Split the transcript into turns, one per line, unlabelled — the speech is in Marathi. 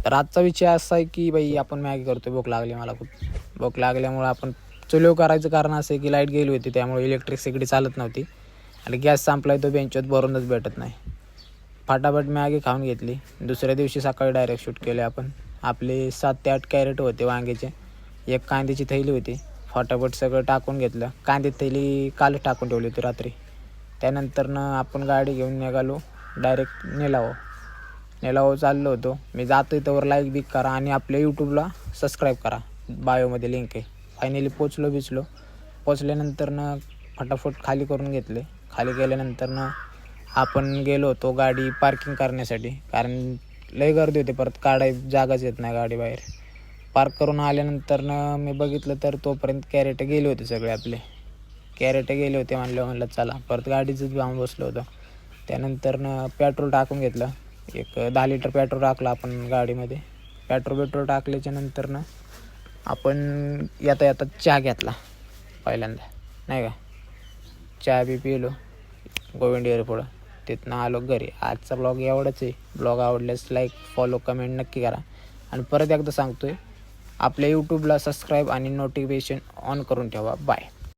तर आजचा विषय असा आहे की बाई आपण मॅगी करतो. भूक लागली मला खूप. भूक लागल्यामुळं आपण चुलीवर करायचं कारण असं आहे की लाईट गेली होती, त्यामुळे इलेक्ट्रिसिटी चालत नव्हती आणि गॅस संपला तो बेंचवर भरूनच भेटत नाही. फटाफट मॅगी खाऊन घेतली. दुसऱ्या दिवशी सकाळी डायरेक्ट शूट केले आपण. आपले 7 ते 8 कॅरेट होते वांग्याचे. एक कांद्याची थैली होती. फटाफट सगळं टाकून घेतलं. कांद्याची थैली काल टाकून ठेवली होती रात्री. त्यानंतरनं आपण गाडी घेऊन निघालो डायरेक्ट नेलाव चाललो होतो. मी जातो त्यावर लाईक बिक करा आणि आपल्या यूट्यूबला सबस्क्राईब करा. बायोमध्ये लिंक आहे. फायनली पोचल्यानंतरनं फटाफट खाली करून घेतले. खाली केल्यानंतरनं आपण गेलो होतो गाडी पार्किंग करण्यासाठी, कारण लय गर्दी होती. परत जागाच येत नाही गाडी बाहेर. पार्क करून आल्यानंतरनं मी बघितलं तर तोपर्यंत कॅरेट गेले होते सगळे आपले. गेले होते म्हणलं चला. परत गाडीचंच जाऊन बसलो होतो. त्यानंतरनं पेट्रोल टाकून घेतलं. एक 10 लिटर पेट्रोल टाकलं आपण गाडीमध्ये. पेट्रोल टाकल्याच्या नंतरनं आपण येता चहा घेतला पहिल्यांदा, नाही का. चहा बी पिलो गोविंद पुढं. तिथनं आलो घरी. आजचा ब्लॉग एवढंच आहे. ब्लॉग आवडल्यास लाईक, फॉलो, कमेंट नक्की करा. आणि परत एकदा सांगतो आहे, आपल्या यूट्यूबला सबस्क्राईब आणि नोटिफिकेशन ऑन करून ठेवा. बाय.